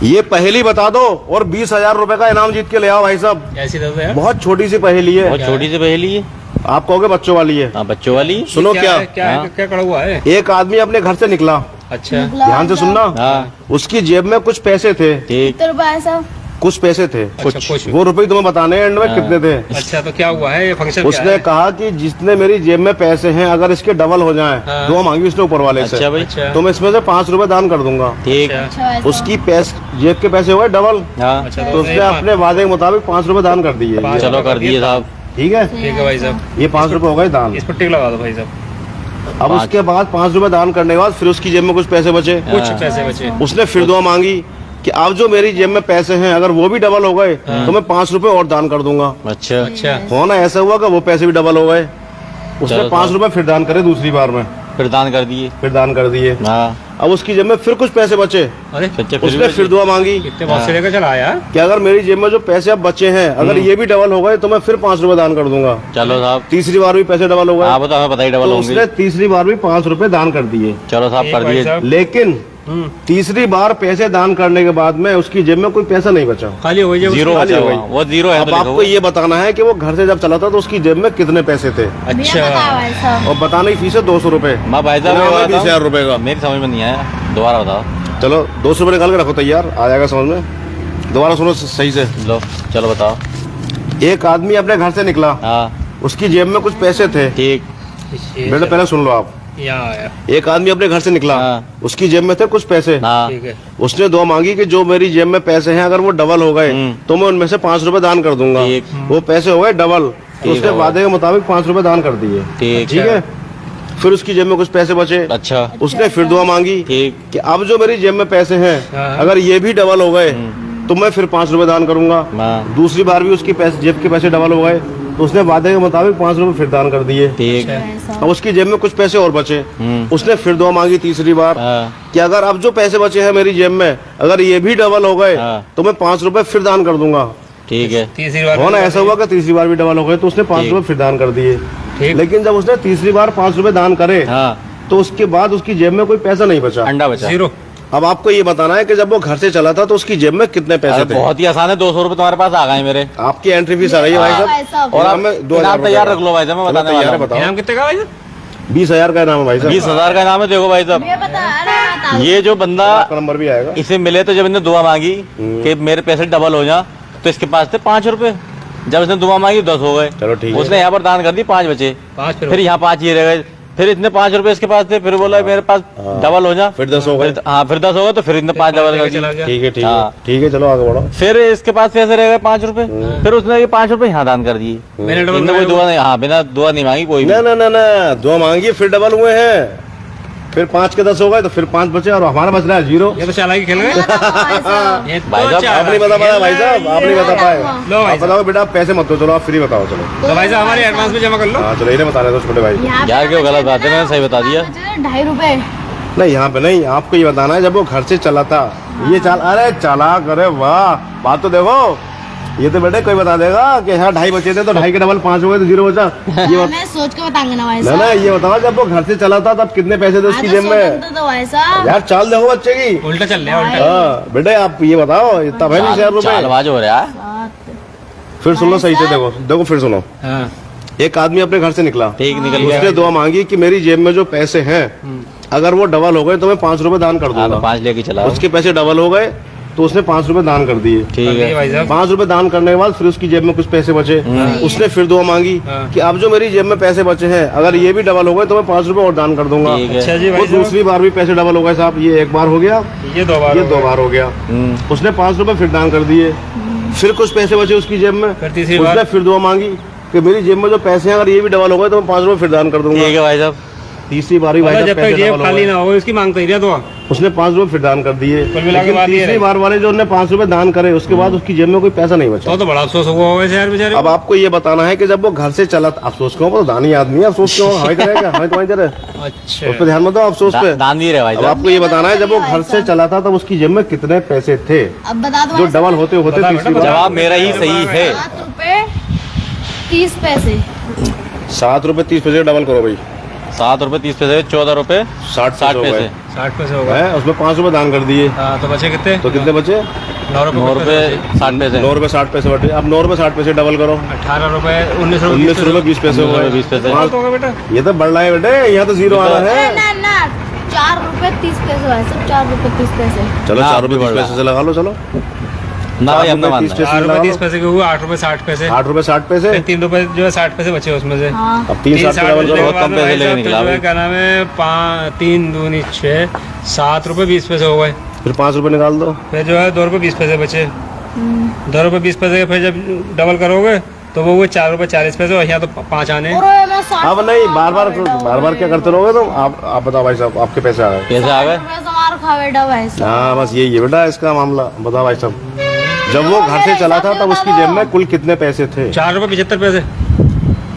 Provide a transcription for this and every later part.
ये पहेली बता दो और 20,000 रुपए का इनाम जीत के ले आओ भाई साहब। ऐसी दे दो यार। बहुत छोटी सी पहेली है, बहुत छोटी सी पहेली है। आप कहोगे बच्चों वाली है। हाँ बच्चों वाली। सुनो क्या क्या कड़ा हुआ है? एक आदमी अपने घर से निकला, अच्छा ध्यान से सुनना। हाँ उसकी जेब में कुछ पैसे थे, ठीक। कुछ पैसे थे, कुछ वो रुपए तुम्हें बताने हैं एंड में कितने थे। अच्छा तो क्या हुआ है ये फंक्शन? उसने कहा कि जितने मेरी जेब में पैसे हैं अगर इसके डबल हो जाएं, हाँ। दुआ मांगी उसने ऊपर वाले से, अच्छा भाई। तो मैं इसमें से 5 रुपए दान कर दूंगा। ठीक। उसकी जेब के पैसे हुए डबल, हाँ तो उसने अपने वादे के मुताबिक 5 रुपए दान कर दिए। चलो कर दिए साहब। ठीक है, ठीक है भाई साहब, ये 5 रुपए हो गए दान। इस पर टिक लगा दो भाई साहब। अब उसके बाद 5 रुपए दान करने के बाद फिर उसकी जेब में कुछ पैसे बचे, कुछ पैसे बचे। उसने फिर दुआ मांगी कि अब जो मेरी जेब में पैसे हैं अगर वो भी डबल हो गए तो मैं 5 रुपए और दान कर दूंगा। अच्छा अच्छा होना ऐसा हुआ कि वो पैसे भी डबल हो गए, उसने 5 रुपए फिर दान करे दूसरी बार में, फिर दान कर दिए। फिर दान कर दिए। हाँ अब उसकी जेब में फिर कुछ पैसे बचे, अरे बच्चे उसने फिर दुआ मांगी कितने बहुत से लेकर चला यार। कि अगर मेरी जेब में जो पैसे अब बचे हैं अगर ये भी डबल हो गए तो मैं फिर 5 रुपए दान कर दूंगा। चलो साहब। तीसरी बार भी पैसे डबल हो गए, हाँ बताओ, हमें पता ही डबल तो होंगे। उसने तीसरी बार भी 5 रुपए दान कर दिए। चलो साहब कर भाई दिए। साहब। लेकिन तीसरी बार पैसे दान करने के बाद में उसकी जेब में कोई पैसा नहीं बचा, खाली हो गई जीरो खाली बचा हो हुआ। गई। वो जीरो है अब तो लिखो। आपको ये बताना है कि वो घर से जब चला था तो उसकी जेब में कितने पैसे थे, अच्छा और बताने की फीस है 200 रुपए। माँ भाई साहब इनाम है ये बताओ। 20,000 रुपए का। मेरी समझ में नहीं आया, दोबारा बताओ। चलो 200 रुपए निकाल के रखो, तैयार आ जाएगा समझ में। दोबारा सुनो सही से। लो चलो बताओ। एक आदमी अपने घर से निकला, हाँ उसकी जेब में कुछ पैसे थे। ठीक। बेटा पहले सुन लो आप। यहाँ आया। एक आदमी अपने घर से निकला, हाँ। उसकी जेब में थे कुछ पैसे। हाँ ठीक है। उसने दुआ मांगी कि जो मेरी जेब में पैसे हैं अगर वो डबल हो गए तो मैं उनमें से 5 रुपए दान कर दूंगा। ठीक। वो पैसे हो गए डबल, तो ठीक उसने हो वादे के मुताबिक 5 रुपए दान कर दिए। ठीक। ठीक है, फिर उसकी जेब में कुछ पैसे बचे, अच्छा उसने फिर दुआ मांगी ठीक। कि अब जो मेरी जेब में पैसे हैं हाँ। अगर ये भी डबल हो गए तो मैं फिर 5 रुपए दान करूंगा। हाँ दूसरी बार भी उसकी जेब के पैसे डबल हो गए तो उसने वादे के मुताबिक 5 रुपए फिर दान कर दिए। ठीक। अब उसकी जेब में कुछ पैसे और बचे, उसने फिर दुआ मांगी तीसरी बार हाँ कि अगर अब जो पैसे बचे हैं मेरी जेब में अगर ये भी डबल हो गए हाँ। तो मैं 5 रुपए फिर दान कर दूंगा। ठीक है। तीसरी बार होना ऐसा हुआ कि तीसरी बार भी डबल हो गए तो उसने 5 ठीक। रुपए फिर दान कर दिए। ठीक। लेकिन जब उसने तीसरी बार 5 रुपए दान करे हाँ तो उसके बाद उसकी जेब में कोई पैसा नहीं बचा। अंडा बचा। जीरो। अब आपको ये बताना है कि जब वो घर से चला था तो उसकी जेब में कितने पैसे अरे थे। बहुत ही आसान है, 200 रुपए तुम्हारे पास आ गए मेरे। आपकी एंट्री फीस आ रही है भाई साहब, और आप हमें 2,000 इनाम तैयार रख लो भाई साहब, मैं बताने तैयार वाला है, हूँ। बताओ। इनाम कितने का भाई? 20,000 का इनाम है भाई साहब। 20,000 का इनाम है। देखो भाई साहब, ये जो बंदा आपका नंबर भी आएगा। इसे मिले तो जब इन्हें दुआ मांगी कि मेरे पैसे डबल हो जा, तो इसके पास थे 5 रुपए। जब इसने दुआ मांगी 10 हो गए। चलो ठीक है। उसने यहाँ पर दान कर दी, 5 बचे। 5 फिर यहाँ 5 ये रह गए। फिर इतने 5 रुपए इसके पास थे, फिर बोला मेरे पास डबल हो जा, फिर 10 हो गए। हाँ फिर 10 हो गए, तो फिर इतने 5 डबल कर चला दिए। गया। ठीक है ठीक है हाँ। ठीक है, चलो आगे बढ़ो। फिर इसके पास पैसे रह गए 5 रुपए। फिर उसने ये 5 रुपए यहाँ दान कर दिए। मैंने डबल इनने कोई दुआ नहीं, हाँ बिना दुआ नहीं मांगी कोई भी। ना ना ना ना, दुआ मांगी फिर डबल हुए हैं, फिर 5 के 10 हो गए तो फिर 5 बचे और हमारा बच रहा है 0। ये तो चालाकी खेल गए। ये तो भाई साहब, आप नहीं बता पाया भाई साहब, आप नहीं बता पाए। लो भाई आप बताओ बेटा, आप पैसे मत दो, चलो आप फ्री बताओ। चलो तो भाई साहब हमारे एडवांस में जमा कर लो। हाँ चलो, इन्हें बता रहे थे छोटे भाई। यार क्यों गलत बात है, मैंने सही बता दिया। 2.5 रुपए। नहीं यहाँ पे नहीं, आपको ये बताना है जब वो घर से चला था ये चाल, अरे चालाक, अरे वाह, बात तो देखो। ये तो बेटे कोई बता देगा कि हाँ 2.5 बचे थे तो 2.5 के डबल 5 हो गए तो 0 बचा। ये मैं सोच के बताऊंगा ना भाई ना साहब। ना, ये बताओ जब वो घर से चला था तब कितने पैसे थे उसकी जेब में। तो भाई साहब यार चाल देखो बच्चे की। उल्टा चल रहा है उल्टा। हाँ बेटे आप ये बताओ, इतना है 20,000 रुपए। चालबाज हो रहा है। फिर सुन लो सही से, देखो देखो फिर सुनो। हाँ एक आदमी अपने घर से निकला, ठीक निकल उसने गया। दुआ मांगी कि मेरी जेब में जो पैसे हैं अगर वो डबल हो गए तो मैं 5 रुपए दान कर हाँ तो दूंगा। 5 लेके चला। उसके पैसे डबल हो गए तो उसने 5 रुपए दान कर दिए। ठीक ये है। भाई साहब 5 रुपए दान करने के बाद फिर उसकी जेब में कुछ पैसे बचे, उसने फिर दुआ मांगी हाँ। कि अब जो मेरी जेब में पैसे बचे हैं अगर ये भी डबल हो गए तो मैं 5 रुपए और दान कर दूंगा। ठीक है। अच्छा जी वो भाई साहब दूसरी बार भी पैसे डबल हो गए साहब, ये एक बार हो गया, ये 2 बार ये हो 2 गए। बार हो गया। हम्म। उसने 5 रुपए फिर दान कर दिए, फिर कुछ पैसे बचे उसकी जेब में, फिर तीसरी उसने बार। फिर दुआ मांगी कि मेरी जेब में जो पैसे हैं अगर ये भी डबल हो गए तो मैं 5 रुपए फिर दान कर दूंगा। ठीक है भाई साहब। तीसरी बार भी भाई मतलब साहब जब तक पैसे जेब डबल हो खाली गए। ना हो इसकी मांगते ही रहा तो। उसने 5 रुपए फिर दान कर दिए, कुल मिला के लेकिन बात ये तीसरी रही। बार वाले जो उन्होंने 5 रुपए दान करे उसके बाद उसकी जेब में कोई पैसा नहीं बचा। तो बड़ा अफसोस हुआ होगा यार बेचारे। अब आपको ये बताना है कि जब वो घर से चला, अफसोस क्यों, वो तो दानी आदमी है, अफसोस क्यों हमें करेगा, हमें तुम्हारी तरह अच्छा उस पर ध्यान मत दो, अफसोस पे। दान दिए रहे भाई अब साहब। आपको ये बताना है जब वो घर से चला था तब उसकी जेब में कितने पैसे थे अब बता दो जो भाई साहब। डबल होते होते बता तीसरी बेटा, बार। जवाब मेरा ही सही है। 7 रुपए 30 पैसे। 7 रुपए 30 पैसे डबल करो भाई। 7 रुपए 30 पैसे 14 रुपए 60 60 पैसे पैसे 60 पैसे होगा है, उसमें 5 रुपए दान कर दिए, हाँ तो बचे कितने तो कितने बचे? 9 रुपए 9 रुपए 60 पैसे 9 रुपए 60 पैसे बटे। अब 9 रुपए 60 पैसे डबल करो, 18 रुपए 19 19 रुपए 20 पैसे हो 19 रुपए गए। 20 पैसे। बहुत होगा बेटा ये तो बढ़ रहा है बेटे, यहाँ तो जीरो आ रहा है। ना ना 4 रुपए 30 पैसे भाई साहब, 4 रुपए 30 पैसे। चलो ना, 4 अब भी रुपए बढ़ 30 रहा पैसे से लगा लो, चलो ना भाई 4 अपना रुपए मानना 30 है। पैसे 4 रुपए लगा 30 लो। पैसे के हुए 8 रुपए 60 पैसे 8 रुपए 60 पैसे, 3 रुपए जो है 60 पैसे बचे उसमें से हाँ अब 3 60 पे डबल करो। बहुत कम पैसे लेके निकला जो है भाई। क्या नाम है 3 दूनी 6 7 रुपए 20 पैसे हो गए। फिर 5 रुपए निकाल दो, फिर जो है 2 रुपए 20 पैसे बचे। 2 रुपए 20 पैसे के फिर जब डबल करोगे तो वो 4 रुपए 40 पैसे और यहाँ तो 5 आने। और मैं 60 अब नहीं बार बार क्या करते रहोगे तुम? आप बताओ भाई साहब, आपके पैसे आ गए। पैसे आ गए। रुपए से मार खा बेटा भाई साहब। हाँ बस यही है बेटा इसका मामला। बताओ भाई साहब, जब वो घर से चला था तब उसकी जेब में कुल कितने पैसे थे? 4 रुपए 75 पैसे।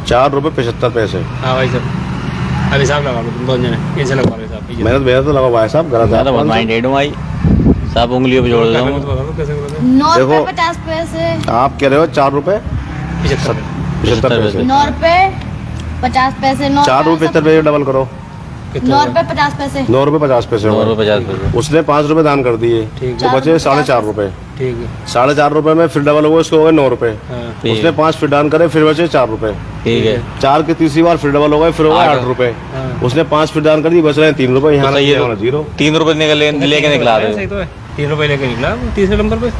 4 रुपए 75 पैसे। हाँ भाई साहब अब हिसाब लगा लो तुम दोनों जने, इनसे लगवा लो हिसाब। मेहनत मेहनत तो लगा भाई साहब, गलत है मैं तो बहुत आपका माइंडेड हूँ भाई, सब उंगलियों पे जोड़ देता तो हूँ। बता दो कैसे करोगे। 9 रुपए देखो। 50 पैसे, आंसर। आप कह रहे हो 4 रुपए 75 75 पैसे। 9 रुपए 50 पैसे, 9 4 रुपए 75 पैसे डबल करो, कितने 9 हो गए? रुपए 50 पैसे। 9 रुपए 50 पैसे 9 हो रुपए गए। 50 पैसे उसने 5 रुपए दान कर दिए, ठीक तो है बचे 4.5 रुपए। ठीक है 4.5 रुपए में फिर डबल हुआ, उसको हो गए 9 रुपए। हाँ ठीक उसने है 5 फिर दान करे, फिर बचे 4 रुपए। ठीक है 4 की तीसरी बार फिर डबल हो गए, फिर हो गए 8 रुपए। हाँ। उसने 5 फिर दान कर दी, बच रहे हैं 3 रुपए। यहाँ तो सही है ना जीरो 3 रुपए लेके निकला सही रहे तो है 3 रुपए लेके निकला तीसरे नंबर पे।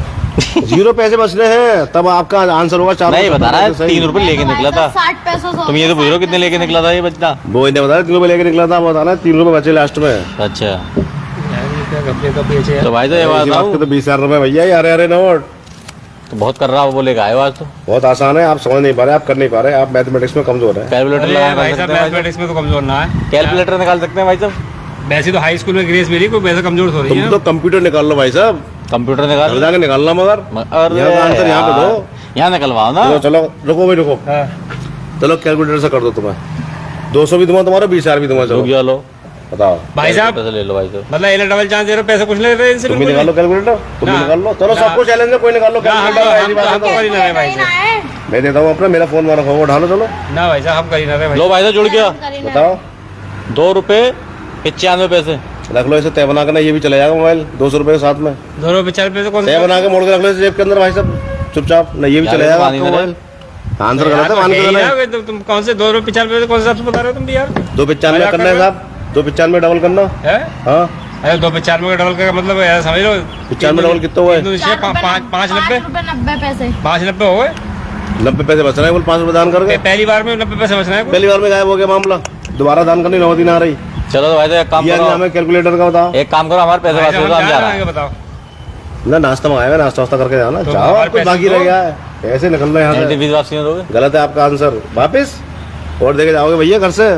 जीरो पैसे बच रहे हैं, तब आपका आंसर होगा 4 नहीं बता रहा है 3 रुपए लेके निकला था। 60 पैसों से। तुम ये तो पूछ रहे हो कितने लेके निकला था ये बच्चा। वो इन्हें बताया 3 रुपए लेके निकला था, बताना 3 रुपए बचे लास्ट में। अच्छा यार ये क्या कपड़े का पीछे यार। तो भाई तो ये बात इसी बात के बताऊं, तो 20,000 रुपए भैया, यार यार नोट तो बहुत कर रहा हो बोलेगा आए आज तो बहुत आसान है। आप समझ नहीं पा रहे, आप कर नहीं पा रहे, आप मैथमेटिक्स में कमजोर है। कैलकुलेटर अरे लगा भाई सकते साहब हैं भाई मैथमेटिक्स में तो कमजोर ना है। साहब। कैलकुलेटर निकाल सकते हैं भाई साहब। वैसे तो हाई स्कूल में ग्रेस मिली कोई वैसे कमजोर हो रही तुम है। तो कंप्यूटर निकाल लो भाई साहब, कंप्यूटर घर निकाल जाके निकालना मगर। अरे यहाँ का आंसर यहाँ पे यार, दो। यहाँ निकलवाओ ना। चलो चलो रुको भाई रुको, हाँ चलो कैलकुलेटर से कर दो। तुम्हें 200 भी दूंगा तुम्हारा, 20,000 भी दूंगा। रुक चलो जाओ लो बताओ, भाई साहब पैसे ले लो भाई साहब। मतलब इन्हें डबल चांस दे रहे हो, पैसे कुछ ले रहे हैं इनसे तुम भी बिल्कुल निकालो कैलकुलेटर, तुम भी ना, निकाल लो। चलो ना। सबको चैलेंज है, कोई निकाल लो ना, हम कैलकुलेटर। तो- ऐसी बात है हम तो तो कर ही ना रहे भाई करना साहब। है। मैं देता हूँ अपना, मेरा फोन मारो, वो उठा लो। चलो ना भाई साहब हम कर ही ना रहे भाई। लो भाई साहब जुड़ गया। करना है। बताओ, 2 रुपए 95 पैसे रख लो इसे तय बना के ना, ये भी चले जाएगा मोबाइल 200 रुपए के साथ में। 2 रुपए 4 पैसे कौन तय बना के मोड़ के रख लो इसे जेब के अंदर भाई साहब, चुपचाप ना, ये भी यार, चले ये जाएगा तो पानी आपका में मोबाइल। आंसर गलत है, मान के चलो। तुम कौन से 2 रुपए 4 पैसे कौन से हिसाब से बता रहे हो तुम भी यार 295 करना है साहब, 295 डबल करना। है? हाँ अरे 2 पे 4 में डबल का मतलब यार समझ लो 95 डबल कितना हुआ है? 5 90 5 पैसे। 5 90 हो गए। 90 पैसे बच रहे हैं, बोल 5 रुपए दान करके। पहली बार में 90 पैसे बच रहे हैं। पहली बार में गायब हो गया मामला, दोबारा दान करनी नौबत ही ना आ रही। चलो तो भाई साहब एक काम ये करो, हमें कैलकुलेटर का बताओ एक काम करो हमारे पैसे भाई वापस साहब दो, हम जा रहे आएंगे हैं। बताओ। ना नाश्ता मंगाएगा, नाश्ता वास्ता करके जाना। तो जाओ, हमारे कुछ पैसे बाकी दो। रह गया है, ऐसे निकल रहे हैं यहाँ एंट्री से। फीस वापस नहीं दोगे। गलत है आपका आंसर, वापस और देके जाओगे भैया घर से।